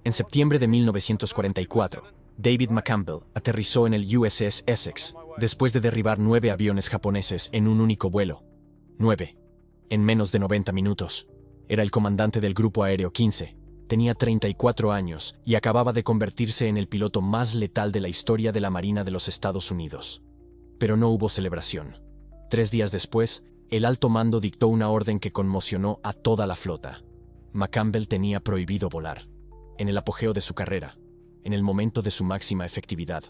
En septiembre de 1944, David McCampbell aterrizó en el USS Essex después de derribar 9 aviones japoneses en un único vuelo. 9. En menos de 90 minutos. Era el comandante del Grupo Aéreo 15. Tenía 34 años y acababa de convertirse en el piloto más letal de la historia de la Marina de los Estados Unidos. Pero no hubo celebración. 3 días después, el alto mando dictó una orden que conmocionó a toda la flota. McCampbell tenía prohibido volar. En el apogeo de su carrera, en el momento de su máxima efectividad.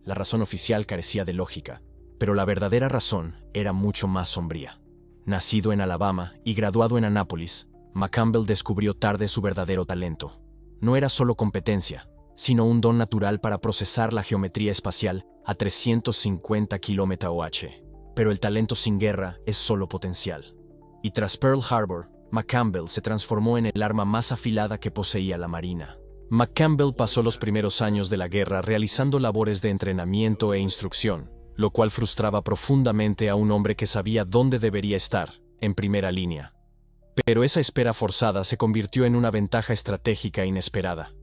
La razón oficial carecía de lógica, pero la verdadera razón era mucho más sombría. Nacido en Alabama y graduado en Annapolis, McCampbell descubrió tarde su verdadero talento. No era solo competencia, sino un don natural para procesar la geometría espacial a 350 km/h. Pero el talento sin guerra es solo potencial. Y tras Pearl Harbor, McCampbell se transformó en el arma más afilada que poseía la Marina. McCampbell pasó los primeros años de la guerra realizando labores de entrenamiento e instrucción, lo cual frustraba profundamente a un hombre que sabía dónde debería estar, en primera línea. Pero esa espera forzada se convirtió en una ventaja estratégica inesperada.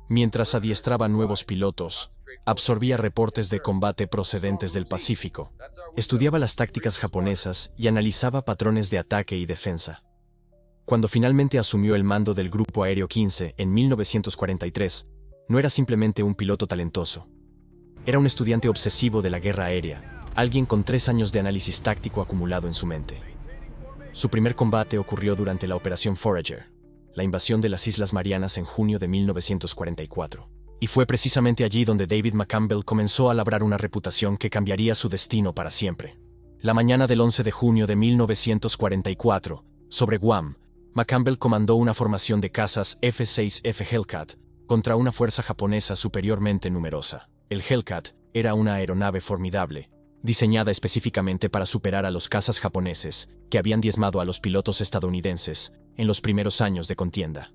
Mientras adiestraba nuevos pilotos, absorbía reportes de combate procedentes del Pacífico, estudiaba las tácticas japonesas y analizaba patrones de ataque y defensa. Cuando finalmente asumió el mando del Grupo Aéreo 15 en 1943, no era simplemente un piloto talentoso. Era un estudiante obsesivo de la guerra aérea, alguien con 3 años de análisis táctico acumulado en su mente. Su primer combate ocurrió durante la Operación Forager, la invasión de las Islas Marianas en junio de 1944. Y fue precisamente allí donde David McCampbell comenzó a labrar una reputación que cambiaría su destino para siempre. La mañana del 11 de junio de 1944, sobre Guam, McCampbell comandó una formación de cazas F-6F Hellcat contra una fuerza japonesa superiormente numerosa. El Hellcat era una aeronave formidable, diseñada específicamente para superar a los cazas japoneses que habían diezmado a los pilotos estadounidenses en los primeros años de contienda.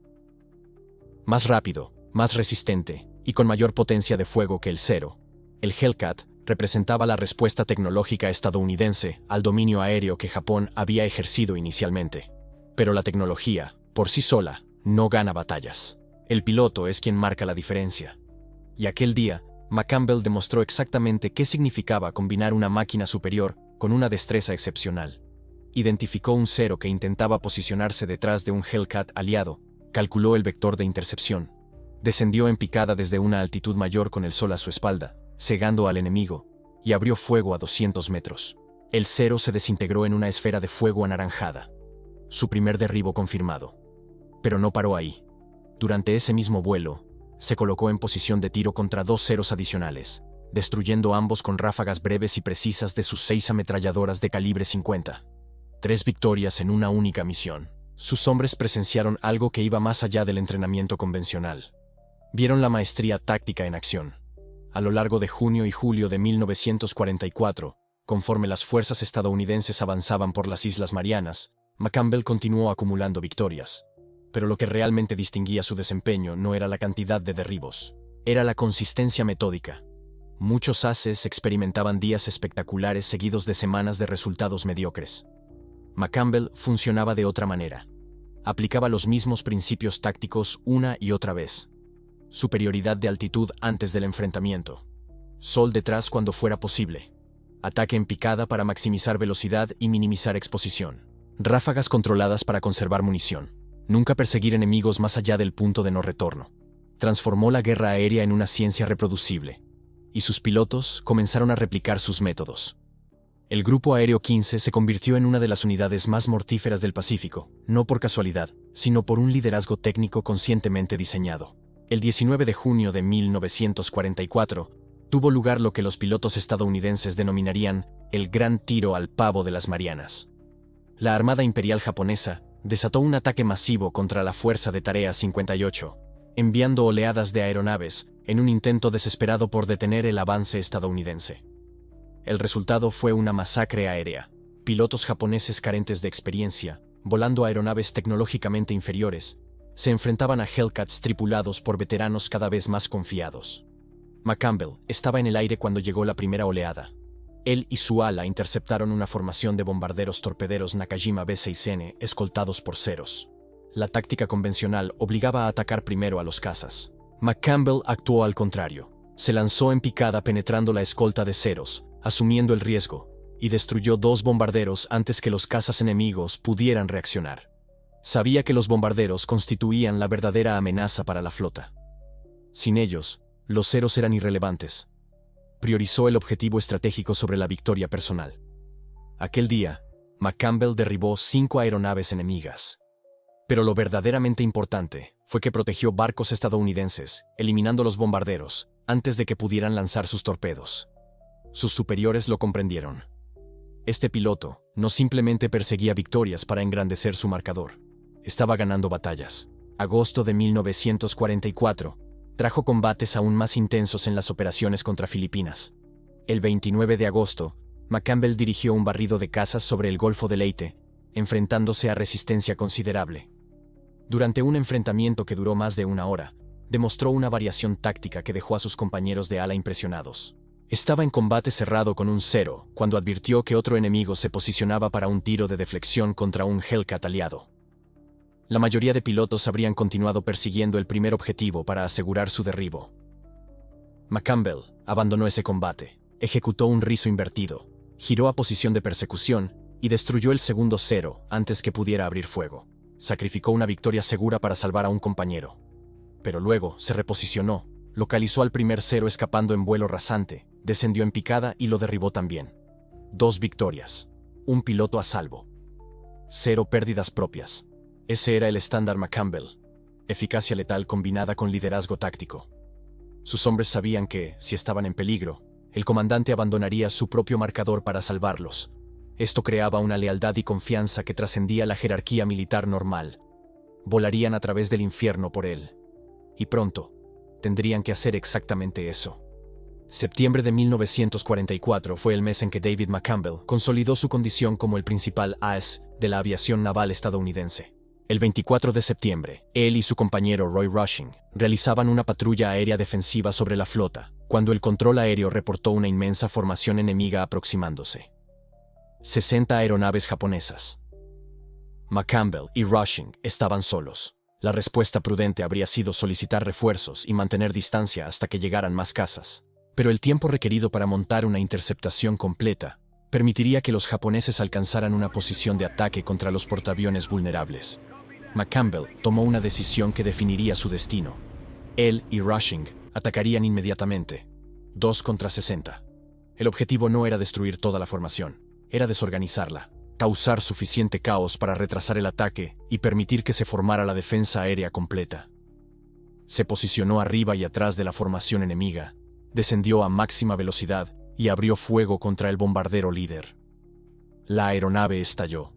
Más rápido, más resistente y con mayor potencia de fuego que el Zero, el Hellcat representaba la respuesta tecnológica estadounidense al dominio aéreo que Japón había ejercido inicialmente. Pero la tecnología, por sí sola, no gana batallas. El piloto es quien marca la diferencia. Y aquel día, McCampbell demostró exactamente qué significaba combinar una máquina superior con una destreza excepcional. Identificó un Zero que intentaba posicionarse detrás de un Hellcat aliado, calculó el vector de intercepción, descendió en picada desde una altitud mayor con el sol a su espalda, cegando al enemigo, y abrió fuego a 200 metros. El Zero se desintegró en una esfera de fuego anaranjada. Su primer derribo confirmado. Pero no paró ahí. Durante ese mismo vuelo, se colocó en posición de tiro contra 2 Zeros adicionales, destruyendo ambos con ráfagas breves y precisas de sus 6 ametralladoras de calibre 50. 3 victorias en una única misión. Sus hombres presenciaron algo que iba más allá del entrenamiento convencional. Vieron la maestría táctica en acción. A lo largo de junio y julio de 1944, conforme las fuerzas estadounidenses avanzaban por las Islas Marianas, McCampbell continuó acumulando victorias. Pero lo que realmente distinguía su desempeño no era la cantidad de derribos, era la consistencia metódica. Muchos ases experimentaban días espectaculares seguidos de semanas de resultados mediocres. McCampbell funcionaba de otra manera. Aplicaba los mismos principios tácticos una y otra vez. Superioridad de altitud antes del enfrentamiento. Sol detrás cuando fuera posible. Ataque en picada para maximizar velocidad y minimizar exposición. Ráfagas controladas para conservar munición. Nunca perseguir enemigos más allá del punto de no retorno. Transformó la guerra aérea en una ciencia reproducible. Y sus pilotos comenzaron a replicar sus métodos. El Grupo Aéreo 15 se convirtió en una de las unidades más mortíferas del Pacífico, no por casualidad, sino por un liderazgo técnico conscientemente diseñado. El 19 de junio de 1944, tuvo lugar lo que los pilotos estadounidenses denominarían el Gran Tiro al Pavo de las Marianas. La Armada Imperial Japonesa desató un ataque masivo contra la Fuerza de Tarea 58, enviando oleadas de aeronaves en un intento desesperado por detener el avance estadounidense. El resultado fue una masacre aérea. Pilotos japoneses carentes de experiencia, volando aeronaves tecnológicamente inferiores, se enfrentaban a Hellcats tripulados por veteranos cada vez más confiados. McCampbell estaba en el aire cuando llegó la primera oleada. Él y su ala interceptaron una formación de bombarderos torpederos Nakajima B-6N escoltados por Zeros. La táctica convencional obligaba a atacar primero a los cazas. McCampbell actuó al contrario. Se lanzó en picada penetrando la escolta de ceros, asumiendo el riesgo, y destruyó 2 bombarderos antes que los cazas enemigos pudieran reaccionar. Sabía que los bombarderos constituían la verdadera amenaza para la flota. Sin ellos, los ceros eran irrelevantes. Priorizó el objetivo estratégico sobre la victoria personal. Aquel día, McCampbell derribó 5 aeronaves enemigas. Pero lo verdaderamente importante fue que protegió barcos estadounidenses, eliminando los bombarderos, antes de que pudieran lanzar sus torpedos. Sus superiores lo comprendieron. Este piloto no simplemente perseguía victorias para engrandecer su marcador. Estaba ganando batallas. Agosto de 1944 trajo combates aún más intensos en las operaciones contra Filipinas. El 29 de agosto, McCampbell dirigió un barrido de cazas sobre el Golfo de Leyte, enfrentándose a resistencia considerable. Durante un enfrentamiento que duró más de 1 hora, demostró una variación táctica que dejó a sus compañeros de ala impresionados. Estaba en combate cerrado con un cero cuando advirtió que otro enemigo se posicionaba para un tiro de deflexión contra un Hellcat aliado. La mayoría de pilotos habrían continuado persiguiendo el primer objetivo para asegurar su derribo. McCampbell abandonó ese combate, ejecutó un rizo invertido, giró a posición de persecución y destruyó el segundo cero antes que pudiera abrir fuego. Sacrificó una victoria segura para salvar a un compañero. Pero luego se reposicionó, localizó al primer cero escapando en vuelo rasante, descendió en picada y lo derribó también. 2 victorias. Un piloto a salvo. 0 pérdidas propias. Ese era el estándar McCampbell. Eficacia letal combinada con liderazgo táctico. Sus hombres sabían que, si estaban en peligro, el comandante abandonaría su propio marcador para salvarlos. Esto creaba una lealtad y confianza que trascendía la jerarquía militar normal. Volarían a través del infierno por él. Y pronto, tendrían que hacer exactamente eso. Septiembre de 1944 fue el mes en que David McCampbell consolidó su condición como el principal as de la aviación naval estadounidense. El 24 de septiembre, él y su compañero Roy Rushing realizaban una patrulla aérea defensiva sobre la flota, cuando el control aéreo reportó una inmensa formación enemiga aproximándose. 60 aeronaves japonesas. McCampbell y Rushing estaban solos. La respuesta prudente habría sido solicitar refuerzos y mantener distancia hasta que llegaran más cazas. Pero el tiempo requerido para montar una interceptación completa permitiría que los japoneses alcanzaran una posición de ataque contra los portaaviones vulnerables. McCampbell tomó una decisión que definiría su destino. Él y Rushing atacarían inmediatamente. 2 contra 60. El objetivo no era destruir toda la formación, era desorganizarla, causar suficiente caos para retrasar el ataque y permitir que se formara la defensa aérea completa. Se posicionó arriba y atrás de la formación enemiga, descendió a máxima velocidad y abrió fuego contra el bombardero líder. La aeronave estalló.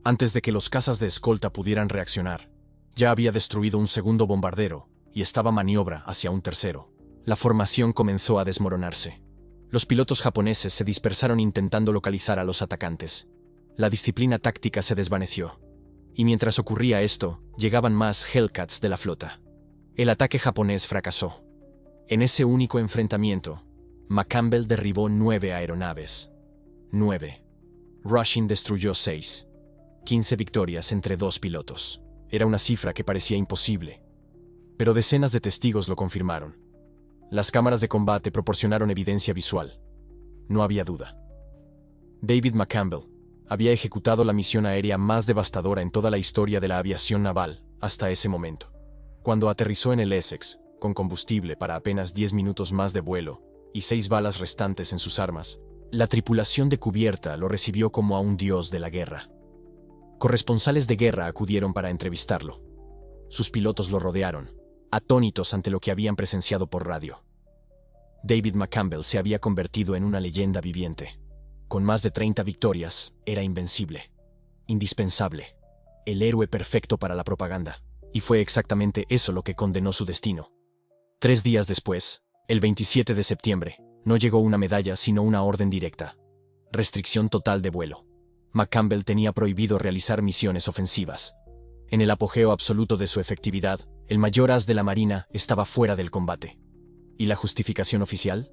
Antes de que los cazas de escolta pudieran reaccionar, ya había destruido un segundo bombardero y estaba a maniobra hacia un tercero. La formación comenzó a desmoronarse. Los pilotos japoneses se dispersaron intentando localizar a los atacantes. La disciplina táctica se desvaneció. Y mientras ocurría esto, llegaban más Hellcats de la flota. El ataque japonés fracasó. En ese único enfrentamiento, McCampbell derribó 9 aeronaves. 9. Rushing destruyó 6. 15 victorias entre 2 pilotos. Era una cifra que parecía imposible. Pero decenas de testigos lo confirmaron. Las cámaras de combate proporcionaron evidencia visual. No había duda. David McCampbell había ejecutado la misión aérea más devastadora en toda la historia de la aviación naval hasta ese momento. Cuando aterrizó en el Essex, con combustible para apenas 10 minutos más de vuelo y 6 balas restantes en sus armas, la tripulación de cubierta lo recibió como a un dios de la guerra. Corresponsales de guerra acudieron para entrevistarlo. Sus pilotos lo rodearon, atónitos ante lo que habían presenciado por radio. David McCampbell se había convertido en una leyenda viviente. Con más de 30 victorias, era invencible, indispensable, el héroe perfecto para la propaganda. Y fue exactamente eso lo que condenó su destino. 3 días después, el 27 de septiembre, no llegó una medalla sino una orden directa. Restricción total de vuelo. McCampbell tenía prohibido realizar misiones ofensivas. En el apogeo absoluto de su efectividad, el mayor as de la Marina estaba fuera del combate. ¿Y la justificación oficial?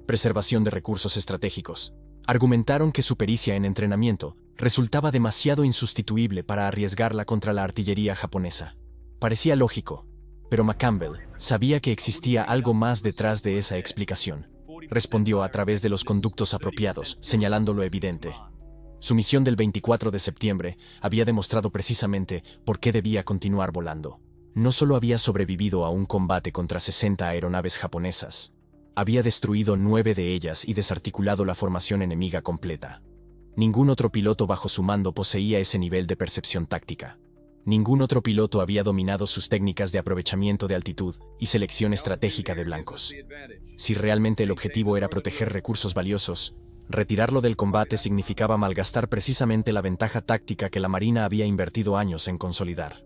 Preservación de recursos estratégicos. Argumentaron que su pericia en entrenamiento Resultaba demasiado insustituible para arriesgarla contra la artillería japonesa. Parecía lógico, pero McCampbell sabía que existía algo más detrás de esa explicación. Respondió a través de los conductos apropiados, señalando lo evidente. Su misión del 24 de septiembre había demostrado precisamente por qué debía continuar volando. No solo había sobrevivido a un combate contra 60 aeronaves japonesas, había destruido 9 de ellas y desarticulado la formación enemiga completa. Ningún otro piloto bajo su mando poseía ese nivel de percepción táctica. Ningún otro piloto había dominado sus técnicas de aprovechamiento de altitud y selección estratégica de blancos. Si realmente el objetivo era proteger recursos valiosos, retirarlo del combate significaba malgastar precisamente la ventaja táctica que la Marina había invertido años en consolidar.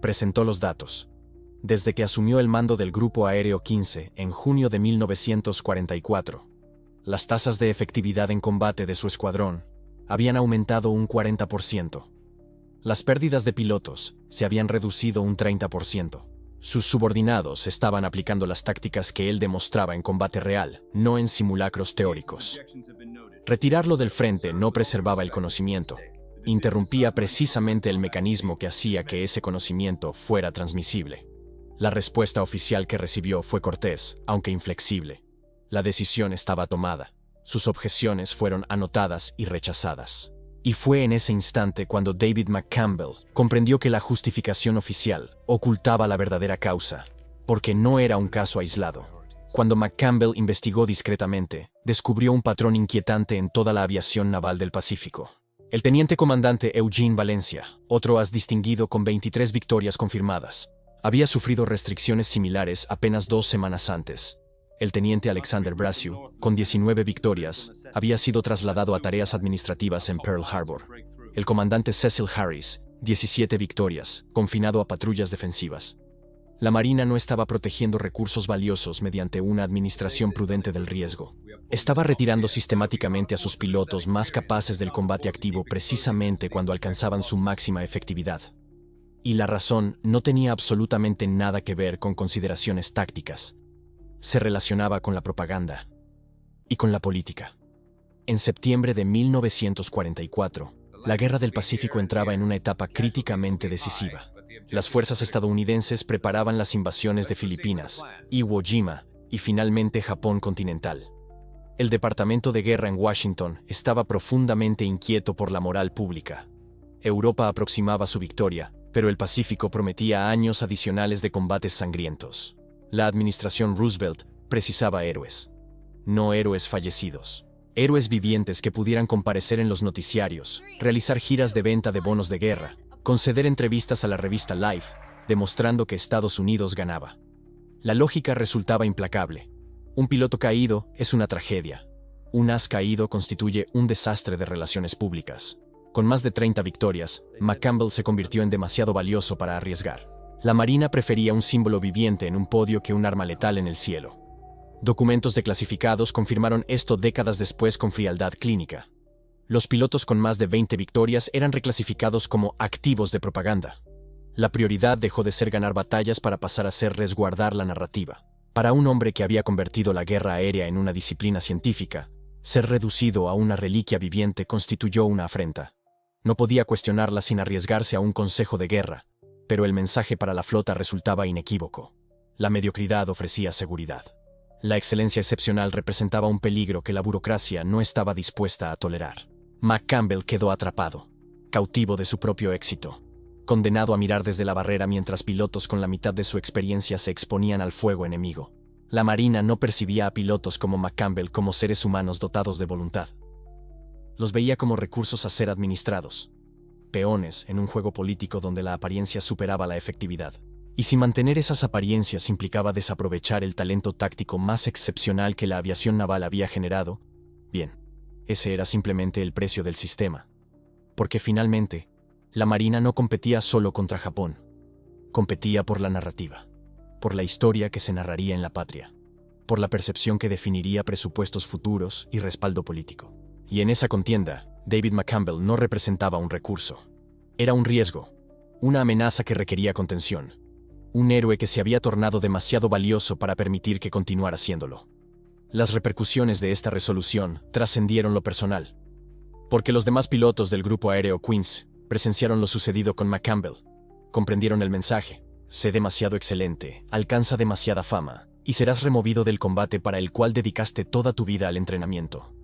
Presentó los datos. Desde que asumió el mando del Grupo Aéreo 15 en junio de 1944, las tasas de efectividad en combate de su escuadrón habían aumentado un 40%. Las pérdidas de pilotos se habían reducido un 30%. Sus subordinados estaban aplicando las tácticas que él demostraba en combate real, no en simulacros teóricos. Retirarlo del frente no preservaba el conocimiento, interrumpía precisamente el mecanismo que hacía que ese conocimiento fuera transmisible. La respuesta oficial que recibió fue cortés, aunque inflexible. La decisión estaba tomada. Sus objeciones fueron anotadas y rechazadas. Y fue en ese instante cuando David McCampbell comprendió que la justificación oficial ocultaba la verdadera causa, porque no era un caso aislado. Cuando McCampbell investigó discretamente, descubrió un patrón inquietante en toda la aviación naval del Pacífico. El teniente comandante Eugene Valencia, otro as distinguido con 23 victorias confirmadas, había sufrido restricciones similares apenas 2 semanas antes. El teniente Alexander Brassiu, con 19 victorias, había sido trasladado a tareas administrativas en Pearl Harbor. El comandante Cecil Harris, 17 victorias, confinado a patrullas defensivas. La Marina no estaba protegiendo recursos valiosos mediante una administración prudente del riesgo. Estaba retirando sistemáticamente a sus pilotos más capaces del combate activo precisamente cuando alcanzaban su máxima efectividad. Y la razón no tenía absolutamente nada que ver con consideraciones tácticas. Se relacionaba con la propaganda y con la política. En septiembre de 1944, la Guerra del Pacífico entraba en una etapa críticamente decisiva. Las fuerzas estadounidenses preparaban las invasiones de Filipinas, Iwo Jima y finalmente Japón continental. El Departamento de Guerra en Washington estaba profundamente inquieto por la moral pública. Europa aproximaba su victoria, pero el Pacífico prometía años adicionales de combates sangrientos. La administración Roosevelt precisaba héroes. No héroes fallecidos. Héroes vivientes que pudieran comparecer en los noticiarios, realizar giras de venta de bonos de guerra, conceder entrevistas a la revista Life, demostrando que Estados Unidos ganaba. La lógica resultaba implacable. Un piloto caído es una tragedia. Un as caído constituye un desastre de relaciones públicas. Con más de 30 victorias, McCampbell se convirtió en demasiado valioso para arriesgar. La Marina prefería un símbolo viviente en un podio que un arma letal en el cielo. Documentos declasificados confirmaron esto décadas después con frialdad clínica. Los pilotos con más de 20 victorias eran reclasificados como activos de propaganda. La prioridad dejó de ser ganar batallas para pasar a ser resguardar la narrativa. Para un hombre que había convertido la guerra aérea en una disciplina científica, ser reducido a una reliquia viviente constituyó una afrenta. No podía cuestionarla sin arriesgarse a un consejo de guerra, pero el mensaje para la flota resultaba inequívoco. La mediocridad ofrecía seguridad. La excelencia excepcional representaba un peligro que la burocracia no estaba dispuesta a tolerar. McCampbell quedó atrapado, cautivo de su propio éxito, condenado a mirar desde la barrera mientras pilotos con la mitad de su experiencia se exponían al fuego enemigo. La Marina no percibía a pilotos como McCampbell como seres humanos dotados de voluntad. Los veía como recursos a ser administrados, peones en un juego político donde la apariencia superaba la efectividad. Y si mantener esas apariencias implicaba desaprovechar el talento táctico más excepcional que la aviación naval había generado, bien, ese era simplemente el precio del sistema. Porque finalmente, la Marina no competía solo contra Japón. Competía por la narrativa, por la historia que se narraría en la patria, por la percepción que definiría presupuestos futuros y respaldo político. Y en esa contienda, David McCampbell no representaba un recurso. Era un riesgo, una amenaza que requería contención. Un héroe que se había tornado demasiado valioso para permitir que continuara haciéndolo. Las repercusiones de esta resolución trascendieron lo personal. Porque los demás pilotos del grupo aéreo Queens presenciaron lo sucedido con McCampbell. Comprendieron el mensaje. Sé demasiado excelente, alcanza demasiada fama, y serás removido del combate para el cual dedicaste toda tu vida al entrenamiento.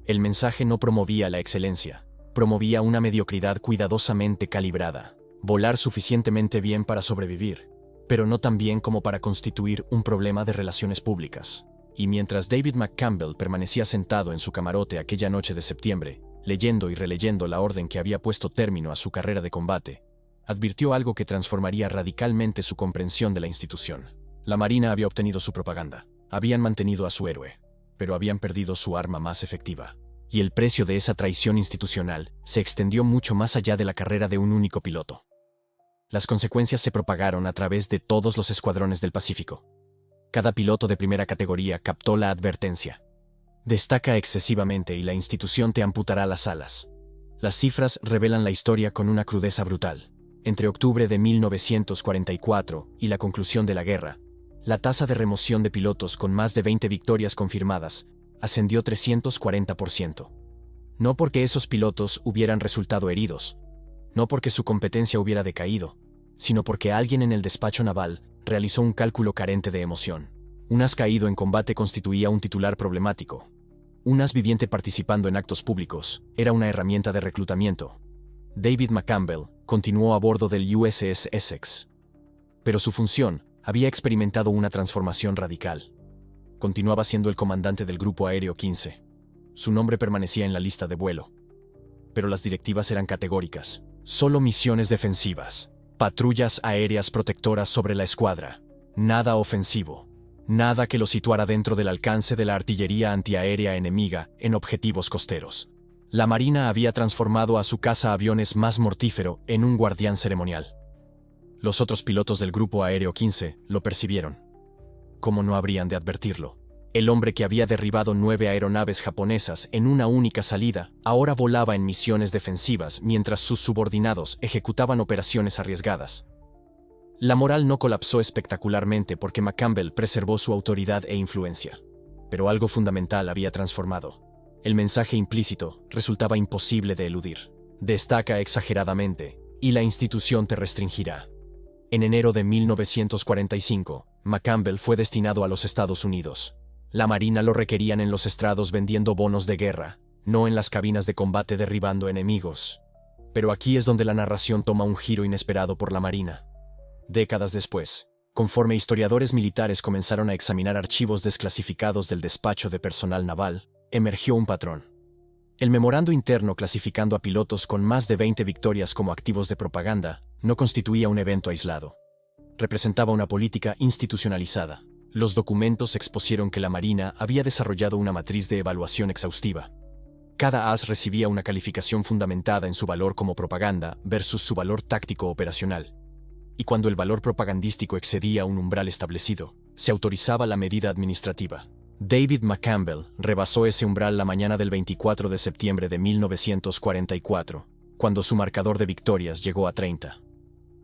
El mensaje no promovía la excelencia, promovía una mediocridad cuidadosamente calibrada. Volar suficientemente bien para sobrevivir, pero no tan bien como para constituir un problema de relaciones públicas. Y mientras David McCampbell permanecía sentado en su camarote aquella noche de septiembre, leyendo y releyendo la orden que había puesto término a su carrera de combate, advirtió algo que transformaría radicalmente su comprensión de la institución. La Marina había obtenido su propaganda, habían mantenido a su héroe, pero habían perdido su arma más efectiva. Y el precio de esa traición institucional se extendió mucho más allá de la carrera de un único piloto. Las consecuencias se propagaron a través de todos los escuadrones del Pacífico. Cada piloto de primera categoría captó la advertencia. Destaca excesivamente y la institución te amputará las alas. Las cifras revelan la historia con una crudeza brutal. Entre octubre de 1944 y la conclusión de la guerra, la tasa de remoción de pilotos con más de 20 victorias confirmadas ascendió 340%. No porque esos pilotos hubieran resultado heridos, no porque su competencia hubiera decaído, sino porque alguien en el despacho naval realizó un cálculo carente de emoción. Un as caído en combate constituía un titular problemático. Un as viviente participando en actos públicos era una herramienta de reclutamiento. David McCampbell continuó a bordo del USS Essex. Pero su función había experimentado una transformación radical. Continuaba siendo el comandante del Grupo Aéreo 15. Su nombre permanecía en la lista de vuelo. Pero las directivas eran categóricas. Solo misiones defensivas. Patrullas aéreas protectoras sobre la escuadra. Nada ofensivo. Nada que lo situara dentro del alcance de la artillería antiaérea enemiga en objetivos costeros. La Marina había transformado a su cazaaviones más mortífero en un guardián ceremonial. Los otros pilotos del Grupo Aéreo 15 lo percibieron. ¿Cómo no habrían de advertirlo? El hombre que había derribado 9 aeronaves japonesas en una única salida, ahora volaba en misiones defensivas mientras sus subordinados ejecutaban operaciones arriesgadas. La moral no colapsó espectacularmente porque McCampbell preservó su autoridad e influencia. Pero algo fundamental había transformado. El mensaje implícito resultaba imposible de eludir. Destaca exageradamente, y la institución te restringirá. En enero de 1945, McCampbell fue destinado a los Estados Unidos. La Marina lo requerían en los estrados vendiendo bonos de guerra, no en las cabinas de combate derribando enemigos. Pero aquí es donde la narración toma un giro inesperado por la Marina. Décadas después, conforme historiadores militares comenzaron a examinar archivos desclasificados del despacho de personal naval, emergió un patrón. El memorando interno clasificando a pilotos con más de 20 victorias como activos de propaganda no constituía un evento aislado. Representaba una política institucionalizada. Los documentos expusieron que la Marina había desarrollado una matriz de evaluación exhaustiva. Cada as recibía una calificación fundamentada en su valor como propaganda versus su valor táctico operacional. Y cuando el valor propagandístico excedía un umbral establecido, se autorizaba la medida administrativa. David McCampbell rebasó ese umbral la mañana del 24 de septiembre de 1944, cuando su marcador de victorias llegó a 30.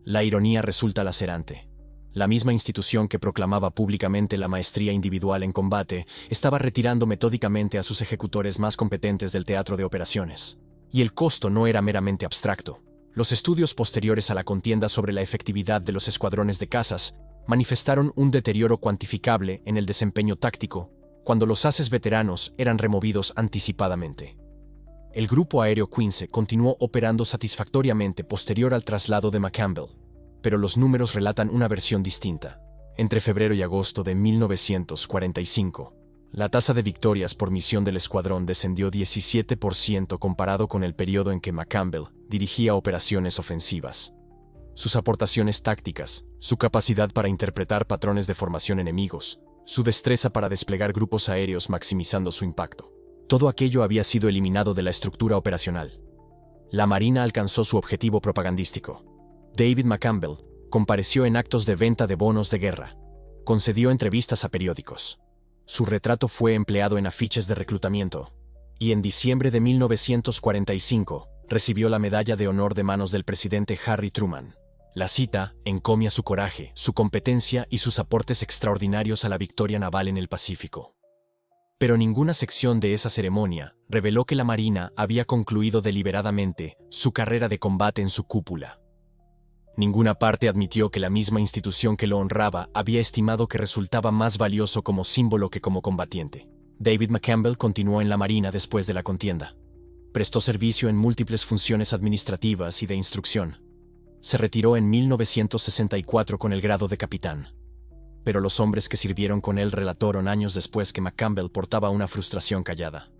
La ironía resulta lacerante. La misma institución que proclamaba públicamente la maestría individual en combate estaba retirando metódicamente a sus ejecutores más competentes del teatro de operaciones. Y el costo no era meramente abstracto. Los estudios posteriores a la contienda sobre la efectividad de los escuadrones de cazas manifestaron un deterioro cuantificable en el desempeño táctico cuando los ases veteranos eran removidos anticipadamente. El Grupo Aéreo 15 continuó operando satisfactoriamente posterior al traslado de McCampbell, pero los números relatan una versión distinta. Entre febrero y agosto de 1945, la tasa de victorias por misión del escuadrón descendió 17% comparado con el periodo en que McCampbell dirigía operaciones ofensivas. Sus aportaciones tácticas, su capacidad para interpretar patrones de formación enemigos, su destreza para desplegar grupos aéreos maximizando su impacto. Todo aquello había sido eliminado de la estructura operacional. La Marina alcanzó su objetivo propagandístico. David McCampbell compareció en actos de venta de bonos de guerra. Concedió entrevistas a periódicos. Su retrato fue empleado en afiches de reclutamiento. Y en diciembre de 1945 recibió la medalla de honor de manos del presidente Harry Truman. La cita encomia su coraje, su competencia y sus aportes extraordinarios a la victoria naval en el Pacífico. Pero ninguna sección de esa ceremonia reveló que la Marina había concluido deliberadamente su carrera de combate en su cúpula. Ninguna parte admitió que la misma institución que lo honraba había estimado que resultaba más valioso como símbolo que como combatiente. David McCampbell continuó en la Marina después de la contienda. Prestó servicio en múltiples funciones administrativas y de instrucción. Se retiró en 1964 con el grado de capitán. Pero los hombres que sirvieron con él relataron años después que McCampbell portaba una frustración callada.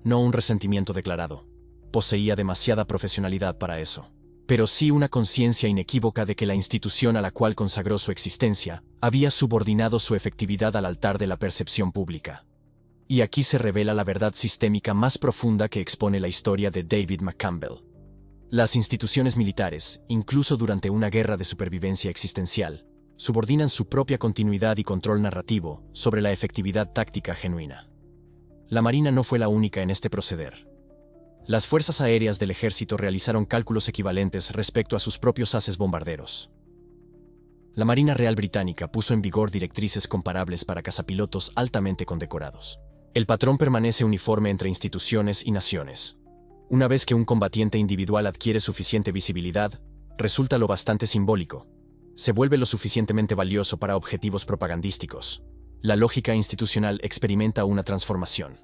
No un resentimiento declarado. Poseía demasiada profesionalidad para eso. Pero sí una conciencia inequívoca de que la institución a la cual consagró su existencia había subordinado su efectividad al altar de la percepción pública. Y aquí se revela la verdad sistémica más profunda que expone la historia de David McCampbell. Las instituciones militares, incluso durante una guerra de supervivencia existencial, subordinan su propia continuidad y control narrativo sobre la efectividad táctica genuina. La Marina no fue la única en este proceder. Las fuerzas aéreas del ejército realizaron cálculos equivalentes respecto a sus propios haces bombarderos. La Marina Real Británica puso en vigor directrices comparables para cazapilotos altamente condecorados. El patrón permanece uniforme entre instituciones y naciones. Una vez que un combatiente individual adquiere suficiente visibilidad, resulta lo bastante simbólico. Se vuelve lo suficientemente valioso para objetivos propagandísticos. La lógica institucional experimenta una transformación.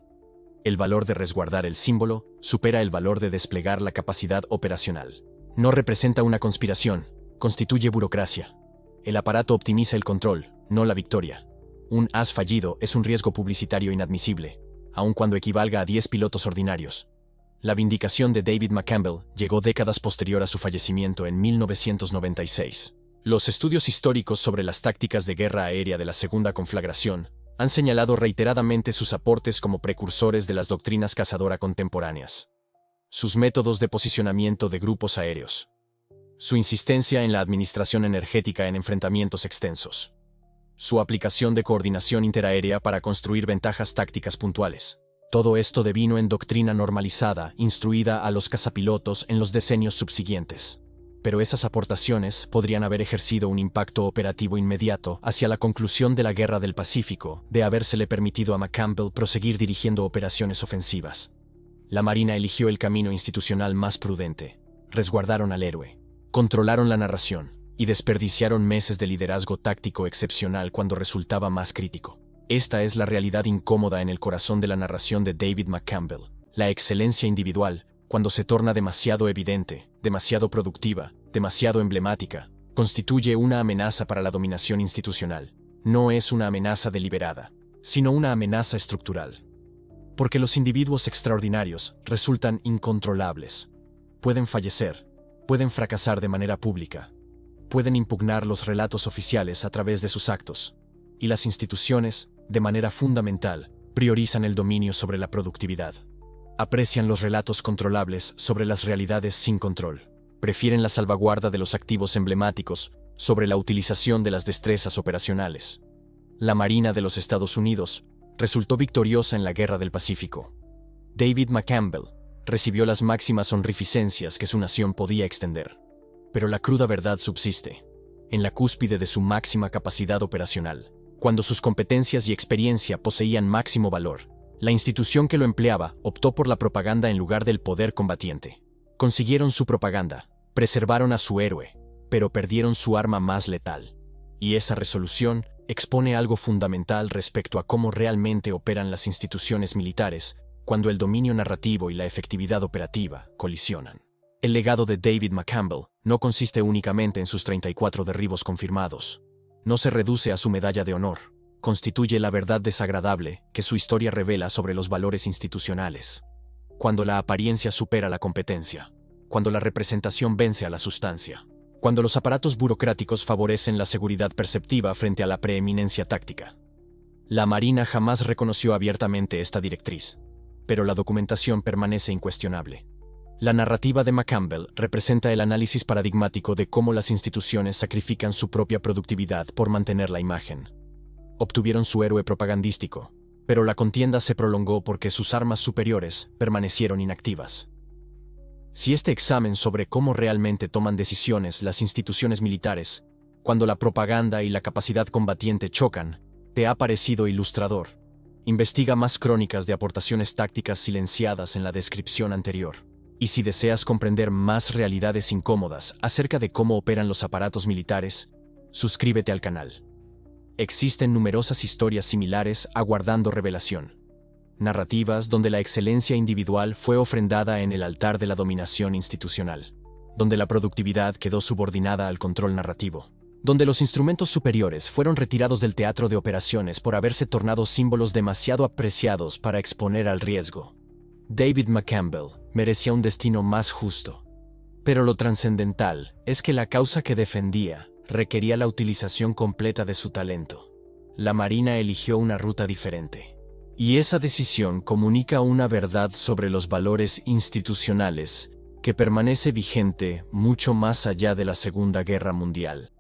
El valor de resguardar el símbolo supera el valor de desplegar la capacidad operacional. No representa una conspiración, constituye burocracia. El aparato optimiza el control, no la victoria. Un as fallido es un riesgo publicitario inadmisible, aun cuando equivalga a 10 pilotos ordinarios. La vindicación de David McCampbell llegó décadas posterior a su fallecimiento en 1996. Los estudios históricos sobre las tácticas de guerra aérea de la Segunda Conflagración han señalado reiteradamente sus aportes como precursores de las doctrinas cazadora contemporáneas. Sus métodos de posicionamiento de grupos aéreos. Su insistencia en la administración energética en enfrentamientos extensos. Su aplicación de coordinación interaérea para construir ventajas tácticas puntuales. Todo esto devino en doctrina normalizada, instruida a los cazapilotos en los decenios subsiguientes. Pero esas aportaciones podrían haber ejercido un impacto operativo inmediato hacia la conclusión de la Guerra del Pacífico, de habérsele permitido a McCampbell proseguir dirigiendo operaciones ofensivas. La Marina eligió el camino institucional más prudente. Resguardaron al héroe. Controlaron la narración y desperdiciaron meses de liderazgo táctico excepcional cuando resultaba más crítico. Esta es la realidad incómoda en el corazón de la narración de David McCampbell. La excelencia individual, cuando se torna demasiado evidente, demasiado productiva, demasiado emblemática, constituye una amenaza para la dominación institucional. No es una amenaza deliberada, sino una amenaza estructural. Porque los individuos extraordinarios resultan incontrolables. Pueden fallecer, pueden fracasar de manera pública, pueden impugnar los relatos oficiales a través de sus actos, y las instituciones, de manera fundamental, priorizan el dominio sobre la productividad. Aprecian los relatos controlables sobre las realidades sin control. Prefieren la salvaguarda de los activos emblemáticos sobre la utilización de las destrezas operacionales. La Marina de los Estados Unidos resultó victoriosa en la Guerra del Pacífico. David McCampbell recibió las máximas honrificencias que su nación podía extender. Pero la cruda verdad subsiste. En la cúspide de su máxima capacidad operacional, cuando sus competencias y experiencia poseían máximo valor, la institución que lo empleaba optó por la propaganda en lugar del poder combatiente. Consiguieron su propaganda, preservaron a su héroe, pero perdieron su arma más letal. Y esa resolución expone algo fundamental respecto a cómo realmente operan las instituciones militares cuando el dominio narrativo y la efectividad operativa colisionan. El legado de David McCampbell no consiste únicamente en sus 34 derribos confirmados. No se reduce a su medalla de honor. Constituye la verdad desagradable que su historia revela sobre los valores institucionales. Cuando la apariencia supera la competencia. Cuando la representación vence a la sustancia. Cuando los aparatos burocráticos favorecen la seguridad perceptiva frente a la preeminencia táctica. La Marina jamás reconoció abiertamente esta directriz, pero la documentación permanece incuestionable. La narrativa de McCampbell representa el análisis paradigmático de cómo las instituciones sacrifican su propia productividad por mantener la imagen. Obtuvieron su héroe propagandístico, pero la contienda se prolongó porque sus armas superiores permanecieron inactivas. Si este examen sobre cómo realmente toman decisiones las instituciones militares, cuando la propaganda y la capacidad combatiente chocan, te ha parecido ilustrador, Investiga más crónicas de aportaciones tácticas silenciadas en la descripción anterior. Y si deseas comprender más realidades incómodas acerca de cómo operan los aparatos militares, suscríbete al canal. Existen numerosas historias similares aguardando revelación. Narrativas donde la excelencia individual fue ofrendada en el altar de la dominación institucional, donde la productividad quedó subordinada al control narrativo, donde los instrumentos superiores fueron retirados del teatro de operaciones por haberse tornado símbolos demasiado apreciados para exponer al riesgo. David McCampbell merecía un destino más justo. Pero lo trascendental es que la causa que defendía requería la utilización completa de su talento. La Marina eligió una ruta diferente. Y esa decisión comunica una verdad sobre los valores institucionales que permanece vigente mucho más allá de la Segunda Guerra Mundial.